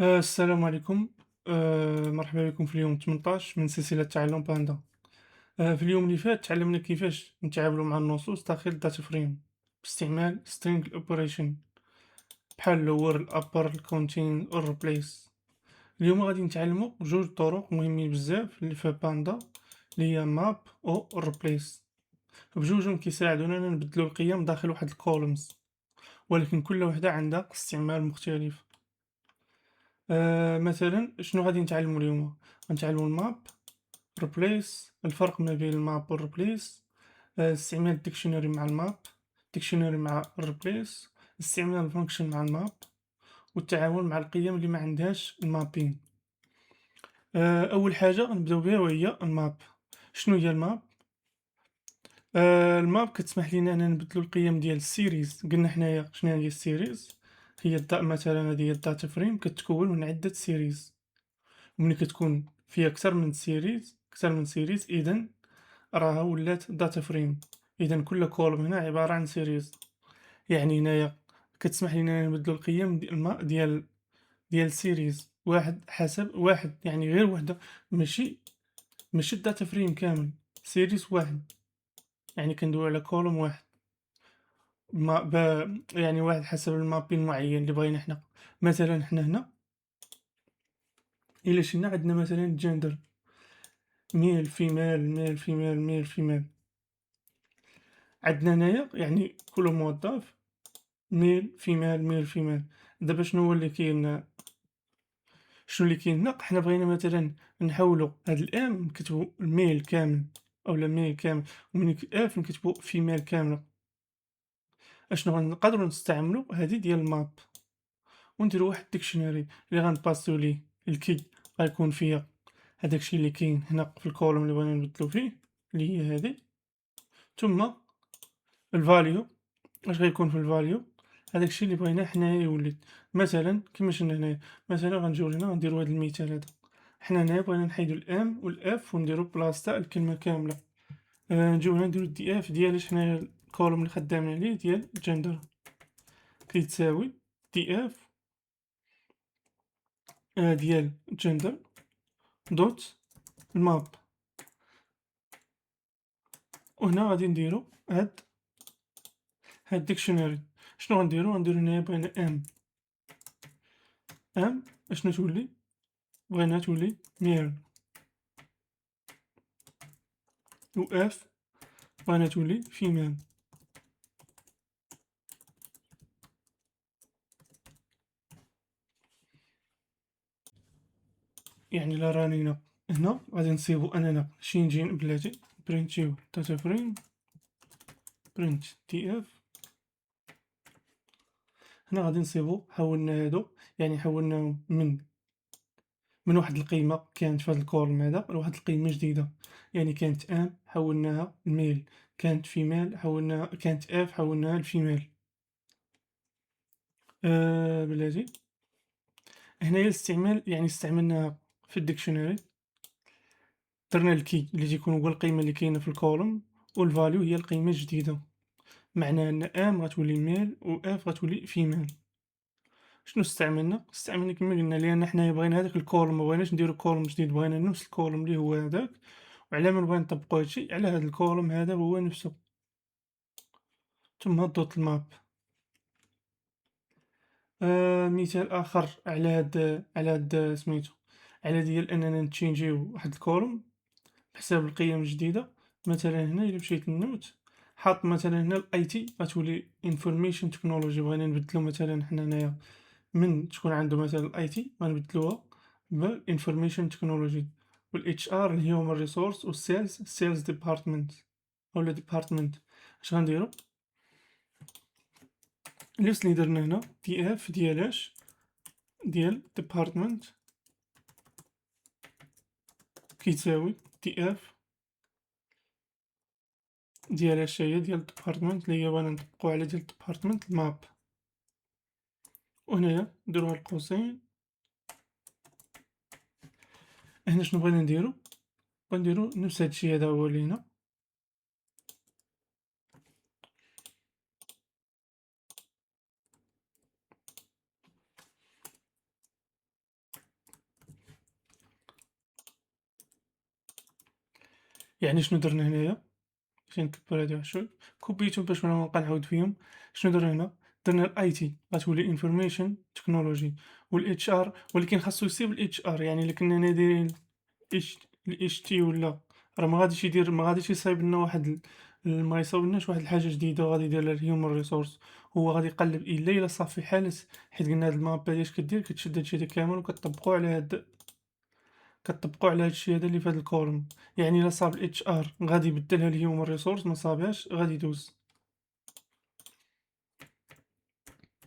السلام عليكم. مرحبا بكم في اليوم 18 من سلسلة تعلم باندا. في اليوم اللي فات تعلمنا كيفاش نتعاملوا مع النصوص داخل الداتا فريم باستعمال string operation بحال lower upper contain or replace. اليوم غادي نتعلموا جوج طرق مهمين بزاف اللي في باندا، اللي هي map و replace. بجوجهم كيساعدونا نبدلو القيم داخل واحد الكولومز، ولكن كل وحدة عندها استعمال مختلف. مثلا شنو غادي نتعلمو اليوم؟ غنتعلمو الماب، replace، الفرق ما بين الماب و replace، استعمال الديكشنري مع الماب، ديكشنري مع replace، استعمال الفانكشن مع الماب، والتعامل مع القيم اللي ما عندهاش المابين. اول حاجه غنبداو بها وهي الماب. شنو هي الماب؟ الماب كتسمح لينا اننا نبدلو القيم ديال السيريز. قلنا حنايا شنو هي السيريز؟ هي مثلا هذه هي الداتا فريم كتكون من عده سيريز، وملي كتكون فيها أكثر من سيريز إذن راها ولات داتا فريم. إذن كل كولوم هنا عبارة عن سيريز. يعني هنايا كتسمح لينا نبدلو القيم ديال السيريز واحد حسب واحد، يعني غير وحدة، ماشي الداتا فريم كامل، سيريز واحد، يعني كندويو على كولوم واحد. ما ب... يعني واحد حسب المابين معين اللي بغينا حنا. مثلا حنا هنا إلا شلنا عندنا مثلا جندر، ميل فيميل ميل فيميل ميل فيميل. عندنا هنايا يعني كل موظف ميل فيميل ميل فيميل. دابا شنو اللي كاين هنا؟ حنا بغينا مثلا نحولوا هاد الام نكتبوا الميل كامل اولا ميل كامل، ومن اف نكتبوا فيميل كامله. اشنو غنقدروا نستعملوا هذه ديال الماب، ونديروا واحد ديكشنري اللي غنباسيو ليه الكي، غيكون فيها هذاك الشيء اللي كاين هنا في الكولوم اللي بغينا نبدلو فيه، اللي هي هذه. ثم الفاليو، اش غيكون في الفاليو؟ هذاك الشيء اللي بغينا حنايا يولد. مثلا كيما شفنا هنايا، مثلا غنجيو هنا غنديرو هذا المثال هذا. حنا هنايا بغينا نحيدو الام والاف ونديرو بلاصتها الكلمه كامله. نجيو هنا نديرو دي اف ديال حنايا الكولوم اللي خدامين عليه ديال جندر كيتساوي دي اف ديال جندر دوت الماب. وهنا غادي نديرو هاد ديكشنري. شنو غنديرو هنايا بغينا ام اشنو تولي؟ بغينا تولي مير، و اف بغينا تولي فيميل. يعني لا رانينا هنا غادي نصيبو اننا شينجين بلاتي برينتيو داتا فريم برينت تي اف. هنا غادي نصيبو حولنا هادو، يعني حولناهم من واحد القيمة كانت في هاد الكولوم هذا لواحد القيمة جديدة. يعني كانت ام حولناها الميل، كانت فيميل حولناها، كانت اف حولناها الفيميل. بلاتي هنايا الاستعمال يعني استعملناها في الديكشنري. درنا الكي اللي تيكون هو القيمة اللي كاينة في الكولوم، والفاليو هي القيمة الجديدة. معناه ان ام غتولي ميل و اف غتولي فيميل. شنو استعملنا كما قلنا لان حنايا بغينا هذاك الكولوم، ما بغيناش نديرو كولوم جديد، بغينا نفس الكولوم اللي هو هذاك. وعلى ما بغينا نطبقو هادشي على هذا الكولوم هذا هو نفسه. ثم دوت الماب. مثال اخر على هاد سميتو، على ديال اننا نتشينجيو واحد الكولوم بحساب القيم الجديدة. مثلا هنا الا مشيت للنوت، حاط مثلا هنا الاي تي غتولي انفورميشن تكنولوجي. بغينا نبدلو مثلا حنا هنايا من تكون عنده مثلا الاي تي غنبدلوها بالانفورميشن تكنولوجي، والاتش ار الهيومن ريسورس، والسيلز سيلز ديبارتمنت اولا ديبارتمنت. اش غنديرو؟ نفس اللي درنا هنا، دي اف ديال اش؟ ديال ديبارتمنت كيتساوي دي اف ديال اش هي ديال ديبارتمنت اللي هي بغينا نطبقو على ديال ديبارتمنت الماب. وهنايا نديروها القوسين. هنا شنو بغينا نديرو؟ غنديرو نفس هادشي هذا هو اللي هنا. يعني شنو درنا هنايا، باش نكبّر هادي واحد شوي، كوبيتهم باش ما نبقى نعاود فيهم. شنو درنا هنا، درنا الIT غتولي information technology والHR، ولكن خاصو يصيب الHR، يعني إلا كنا هنا دايرين إش الHT ولا راه ما غاديش يصايب لنا واحد ما يصاوبلناش واحد الحاجة جديدة وغادي يدير لها الhuman resource. هو غادي يقلّب إلا صافي حالة، حيت قلنا هاد الماب هادي اش كدير، كتشد هادشي هذا كامل كطبقوا على هادشي هذا اللي في هاد الكولوم. يعني إلا صاب الHR غادي يبدلها الhuman resource، ما صابهاش غادي يدوز.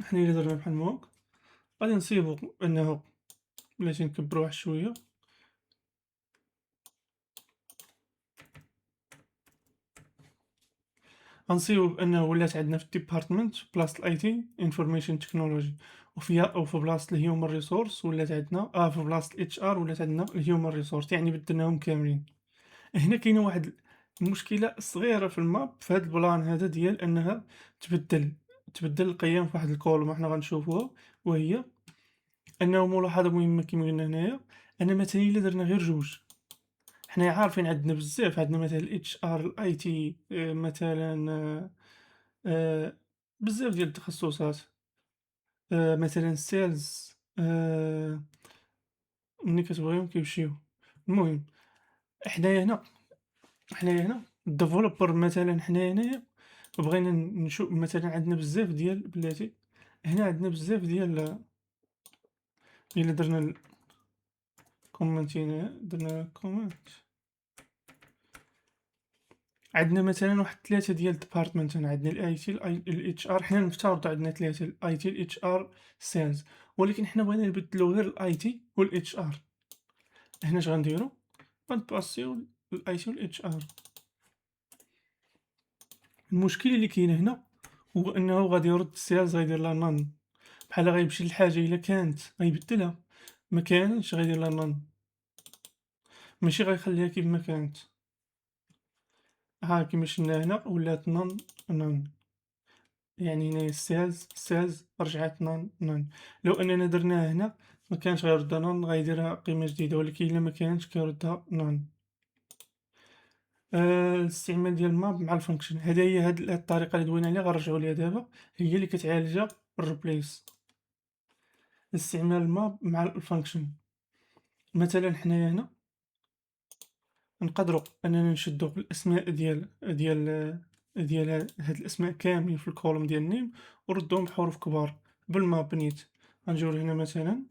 حنا إلا درنا بحال هاك غادي نصيبو أنه بلاتي نكبرو واحد شوية، غنصيبو بأنه ولات عندنا في الديبارتمنت بلاصة الIT information technology، وفي بلاصة الhuman resource ولات عندنا في بلاصة الHR ولات عندنا الhuman resource، يعني بدلناهم كاملين. هنا كاينة واحد المشكلة صغيرة في الماب في هاد البلان هذا ديال أنها تبدل القيم في واحد الكولوم حنا غنشوفوها، وهي أنه ملاحظة مهمة كيما قلنا هنايا، أن مثلا إلا درنا غير جوج، حنايا عارفين عندنا بزاف، عندنا مثلا الHR الIT مثلا بزاف ديال التخصصات، مثلا sales ملي كتبغيهم كيمشيو. المهم حنايا هنا الديفلوبر مثلا حنايا هنايا بغينا نشوف مثلا عندنا بزاف ديال بلاتي، هنا عندنا بزاف ديال إلا درنا الكومنت هنا درنا كومنت، عندنا مثلا واحد 3 ديال الديبارتمنت، هنا عندنا الIT الHR، حنا نفترضوا عندنا 3 الIT الHR sales، ولكن حنا بغينا نبدلو غير الIT والHR. هنا اش غنديرو، غنباسيو الIT والHR. المشكل اللي كاين هنا هو أنه غادي يرد السيلز غيدير لها none، بحال غيمشي للحاجة إلا كانت غيبدلها، ما كانش غيدير لها none، ماشي غيخليها كيما كانت. كيما شفنا هنا ولات none. يعني هنايا sales رجعت none. لو أننا درناها هنا ما كانش غيردها none، غيديرها قيمة جديدة، ولكن إلا ما كانش كيردها none. الاستعمال ديال الماب مع الفانكشن، هاد الطريقة اللي دوينا عليها غنرجعو ليها دابا، هي اللي كتعالجها الريبليس. استعمال الماب مع الفانكشن، مثلا حنايا هنا نقدروا أننا نشدو الأسماء ديال هاد الأسماء كاملين في الكولوم ديال نيم وردوهم بحروف كبار بالماب نيت. غنجيو هنا مثلا،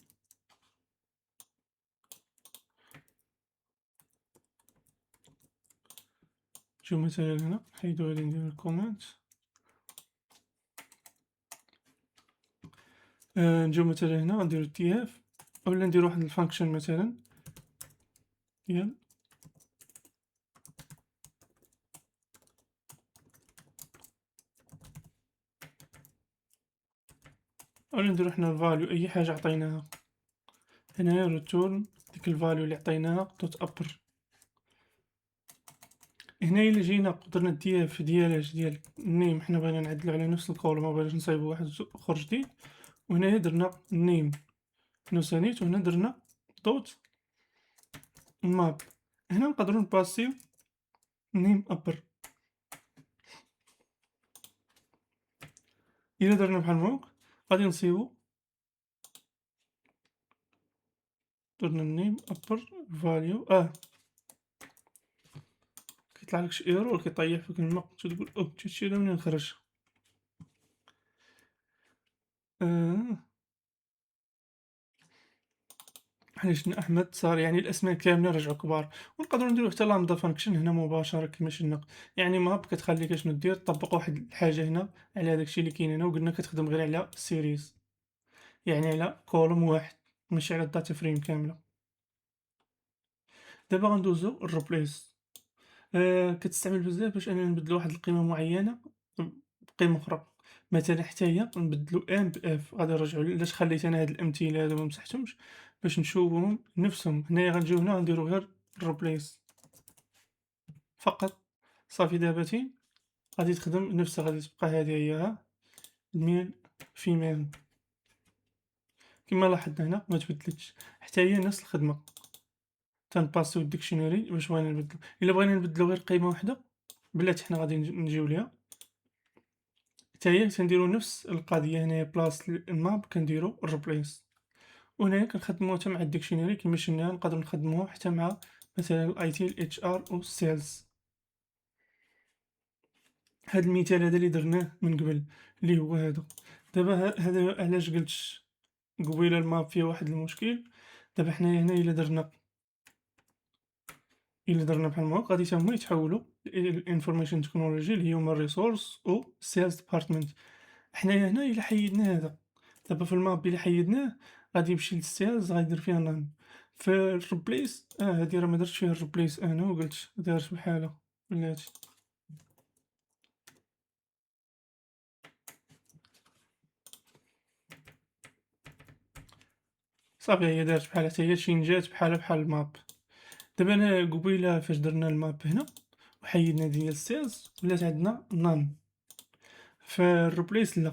نجيو مثلا هنا نحيدو هادي نديرو الكومنت، نجيو مثلا هنا غنديرو tf، اولا نديرو واحد الفانكشن مثلا ديال اولا نديرو حنا الفاليو اي حاجة عطيناها، هنايا ريتورن ديك الفاليو اللي عطيناها دوت ابر. هنايا إلا جينا درنا الدياف ديال النيم، حنا بغينا نعدلو على نفس الكولوم، مبغيناش نصايبو واحد آخر جديد، وهنايا درنا النيم نوسانيت، وهنا درنا دوت ماب. هنا نقدرو نباسيو نيم ابر. إلا درنا بحال هاك غادي نصيبو درنا النيم ابر فاليو كيطلعلك شي ايرور كيطيح فيك الماء، تقول هادشي هذا منين خرج. آه حنا شفنا أحمد صار، يعني الأسماء كاملين رجعوا كبار. ونقدروا نديرو حتى لامدا فانكشن هنا مباشرة كيما شفنا، يعني ماب كتخليك اشنو دير طبق واحد الحاجة هنا على داكشي اللي كاين هنا، وقلنا كتخدم غير على سيريز، يعني على كولوم واحد ماشي على الداتا فريم كاملة. دابا غندوزو الروبليس. كتستعمل بزاف باش أننا نبدلو واحد القيمة معينة بقيمة أخرى، مثلا حتى هي نبدلو ام بإف، غادي نرجعو علاش خليت أنا هاد الأمثلة هادو ممسحتهمش باش نشوفوهم نفسهم. هنايا غنجيو هنا غنديرو غير الروبليس فقط، صافي دابا غادي تخدم نفسها، غادي تبقى هادي هي الميل فيميل كما لاحظنا هنا ما تبدلتش، حتى هي نفس الخدمة تنباسيو الdictionary واش بغينا نبدلو. إلا بغينا نبدلو غير قيمة وحدة بلاتي حنا غادي نجيو ليها، حتى هي تنديرو نفس القضية هنايا بلاصة الماب كنديرو replace، وهنايا كنخدموها حتى مع الdictionary كيما شفنا نقدرو نخدموها حتى مع مثلًا الIT الHR والsales. هاد المثال هذا اللي درناه من قبل اللي هو هذا، دابا هذا علاش قلت قبيلة الماب فيه واحد المشكل. دابا حنايا هنا إلا درنا بحال هاك غادي تا هما يتحولوا الانفورميشن تكنولوجي اللي هما الريسورس و سيلز ديبارتمنت. حنايا هنا إلا حيدنا هذا، دابا في الماب إلا حيدناه غادي يمشي للسيلز غيدير فيها نان. في الريبليس هادي راه مدرتش فيها الريبليس أنا وقلت دارت بحالها بلاتي. صافي هي دارت بحالها حتى هي شينجات بحالها بحال الماب. دابا أنا قبيلة فاش درنا الماب هنا وحيدنا ديال السيلز ولات عندنا نان. فالريبليس لا،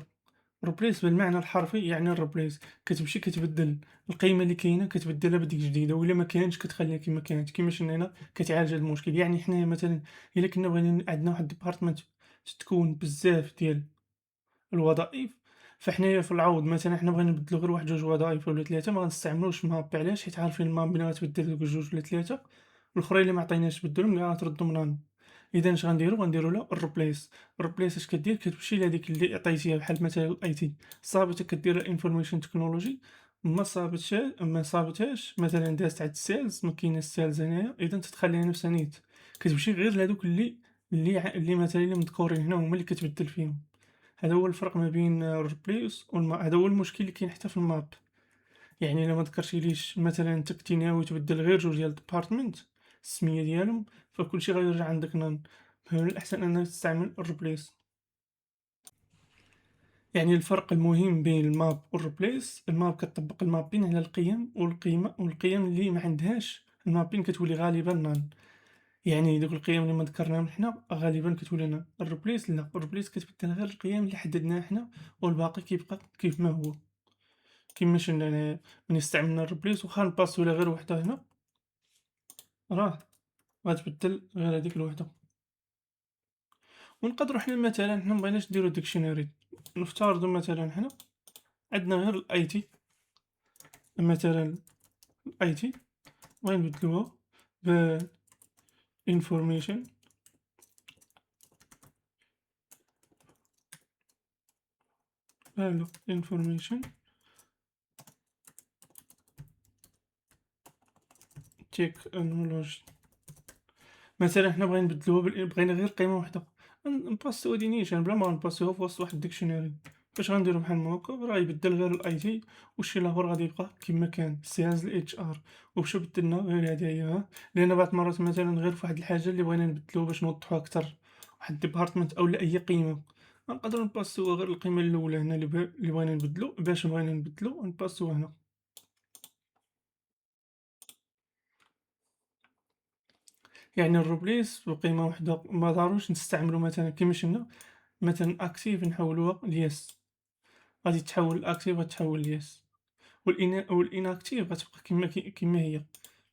replace بالمعنى الحرفي يعني الريبليس كتمشي كتبدل القيمة اللي كاينة كتبدلها بديك جديدة، وإلا ما كانتش كتخليها كيما كانت كيما شفنا هنا كتعالج هاد المشكل. يعني حنايا مثلا إلا كنا بغينا عندنا واحد ديبارتمنت تكون بزاف ديال الوظائف، فحنايا في العوض مثلا حنا بغينا نبدلو غير واحد جوج وظائف ولا ثلاثة ما غنستعملوش ماب. علاش؟ حيت عارفين الماب ملي غتبدل دوك الجوج ولا ثلاثة الأخرين اللي معطيناش تبدلهم اللي غتردهم لنا. إذا اش غنديرو لها الريبليس. الريبليس اش كدير كتمشي لهاديك اللي عطيتيها بحال مثلا الاي تي صابتها كدير الانفورميشن تكنولوجي، ما صابتهاش مثلا دازت عند السيلز ما كايناش السيلز هنايا اذا تتخليها نفسها نيت كتمشي غير لهادوك اللي مثلا اللي مذكورين هنا هما اللي كتبدل فيهم. هذا هو الفرق ما بين الريبليس هذا هو المشكل اللي كاين حتى في الماب. يعني الا ما ذكرتيليش مثلا انت كنتي ناوي تبدل غير جوج ديال ديبارتمنت السميه ديالهم فكلشي غيرجع عندك نان. فمن الاحسن انك تستعمل الريبليس. يعني الفرق المهم بين الماب والريبليس الماب كتطبق المابين على القيم والقيم اللي ما عندهاش المابين كتولي غالبا نان. يعني دوك القيم اللي ما ذكرناهم حنا غالبا كتولي نان. الريبليس لا، الريبليس كتبدل غير القيم اللي حددناها حنا والباقي كيبقى كيف ما هو. كيما شفنا هنايا ملي استعملنا الريبليس واخا نباسيو لها غير وحده هنا راه غتبدل غير هاديك الوحده. ونقدروا حنا مثلا حنا مبغيناش نديرو ديكشنري، نفترضوا مثلا حنا عندنا غير الاي تي، مثلا الاي تي بغينا نبدلوها ب information information technology. مثلا حنا بغينا نبدلوها بغينا غير قيمه وحده نباسيو هادي نيشان بلا ما نباسيوها في وسط واحد الديكشنري. فاش غنديرو بحال هكا راه يبدل غير الاي تي والشي الاخر غادي يبقى كما كان سياز الاتش ار. وبشو بدلنا غير هادي هي لان بعض المرات مثلا غير في واحد الحاجه اللي بغينا نبدلو باش نوضحوها اكثر واحد ديبارتمنت او اي قيمه نقدروا نباسيو غير القيمه الاولى هنا اللي بغينا نبدلو باش بغينا نبدلو نباسيو هنا. يعني الروبليس بقيمه وحده ما ضروريش نستعملو مثلا كيما شفنا مثلا اكتيف نحولوها ليس غادي تحول الاكتيف غتحول ليس والاناكتيف غتبقى كما هي.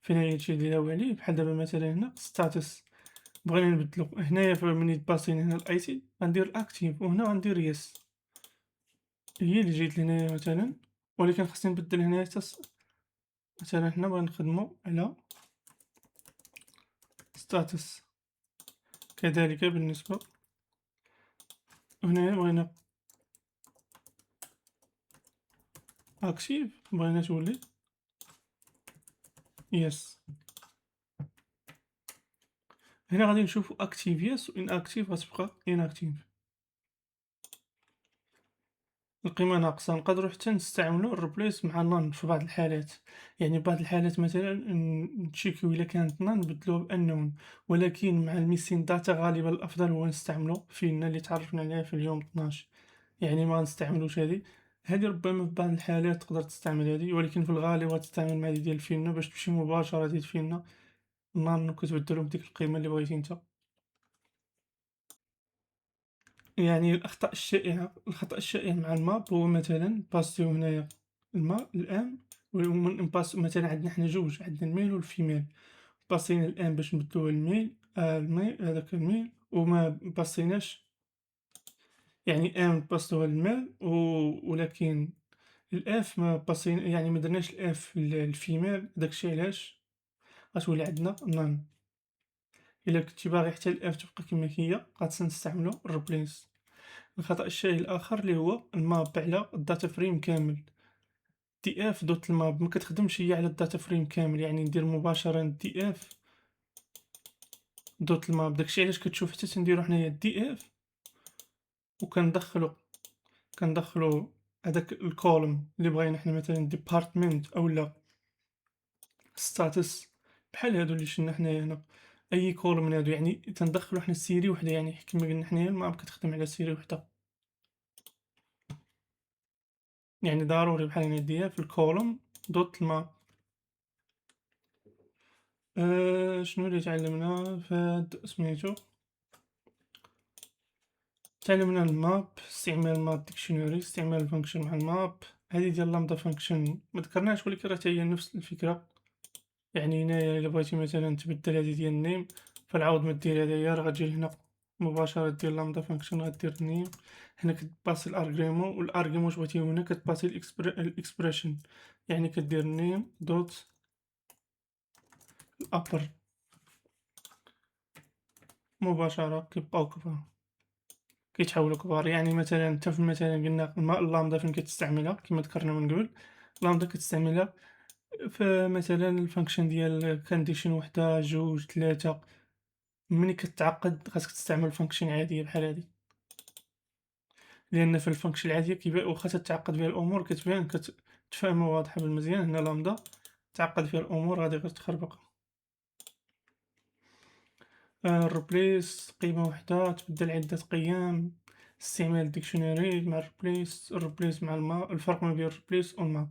فين هي هادشي اللي داو عليه بحال دابا مثلا هنا ستاتس بغينا نبدلو هنايا ملي باسينا هنا الاي تي غندير الاكتيف وهنا غندير يس. هي اللي جيت لهنايا مثلا ولكن خصني نبدل هنايا مثلا حنا بغينا نخدمو على ستاتس كذلك بالنسبة هنايا بغينا اكتيف بغينا تولي يس. هنا غادي نشوفو اكتيف يس وان اكتيف غتبقى اناكتيف. القيمة ناقصة نقدروا حتى نستعملو الريبليس مع نون في بعض الحالات. يعني بعض الحالات مثلا نتشيكيو إلا كانت نون نبدلوها بأنون. ولكن مع الميسين داتا غالبا الأفضل هو نستعملو فينا اللي تعرفنا عليها في اليوم 12. يعني ما نستعملوش هادي ربما في بعض الحالات تقدر تستعمل هادي ولكن في الغالب غتستعمل مع هادي ديال فينا باش تمشي مباشرة ديال فينا نون كتبدلو بديك القيمة اللي بغيتي نتا. يعني الخطأ الشائع مع الماب هو مثلا باسيو هنايا الام ونباسيو مثلا عندنا حنا جوج عندنا الميل والفيميل باسينا الآن باش نبدلوها لميل هذاك الميل وما باسيناش يعني باسطوها للمال ولكن الF ما يعني ما درناش الF للفيميل داكشي علاش غتولي عندنا none. إلا كنتي باغي حتى الF تبقى كيما هي خاصنا نستعملو replace. الخطأ الشائع الآخر اللي هو الماب على الداتا فريم كامل. df دوت الماب ما كتخدمش هي على الداتا فريم كامل، يعني ندير مباشرة df دوت الماب. داكشي علاش كتشوف حتى تنديرو حنايا df كندخلو هداك الكولوم اللي بغينا حنا مثلا department أولا status بحال هادو اللي شلنا حنايا هنا. أي كولوم من هادو يعني تندخلو حنا سيري وحدة، يعني كيما قلنا حنايا الماب كتخدم على سيري وحدة، يعني ضروري بحال هنا df الكولوم دوت الماب. شنو اللي تعلمنا فهاد سميتو، تعلمنا الماب، استعمال الماب ديكشنري، استعمال الفانكشن مع الماب. هادي ديال لامدا فانكشن مذكرناش ولكن راه هي نفس الفكرة. يعني هنايا إلا بغيتي مثلا تبدل هادي ديال النيم فالعوض ما دير هدايا راه غتجي لهنا مباشرة دير لامدا فانكشن غدير النيم. هنا كتباسي الارغيومون والارغيومون واش بغيتي هنا كتباسي الاكسبريشن، يعني كدير نيم دوت الابر مباشرة كيبقاو كبار كيتحولوا كبار. يعني مثلا انت مثلا قلنا اللامدا فين كتستعملها كما ذكرنا من قبل، اللامدا كتستعملها فمثلا الفانكشن ديال كانديشن وحدة جوج ثلاثة. ملي كتعقد خاصك تستعمل فانكشن عادية بحال هادي، لأن في الفانكشن العادية واخا تتعقد بها الأمور كتبان كتفهم واضحة بالمزيان. هنا لامدا تعقد فيها الأمور غادي غير تخربق. الريبليس قيمة وحدة تبدل عدة قيم، استعمال ديكشنري مع الريبليس مع الفرق ما بين الريبليس والماب.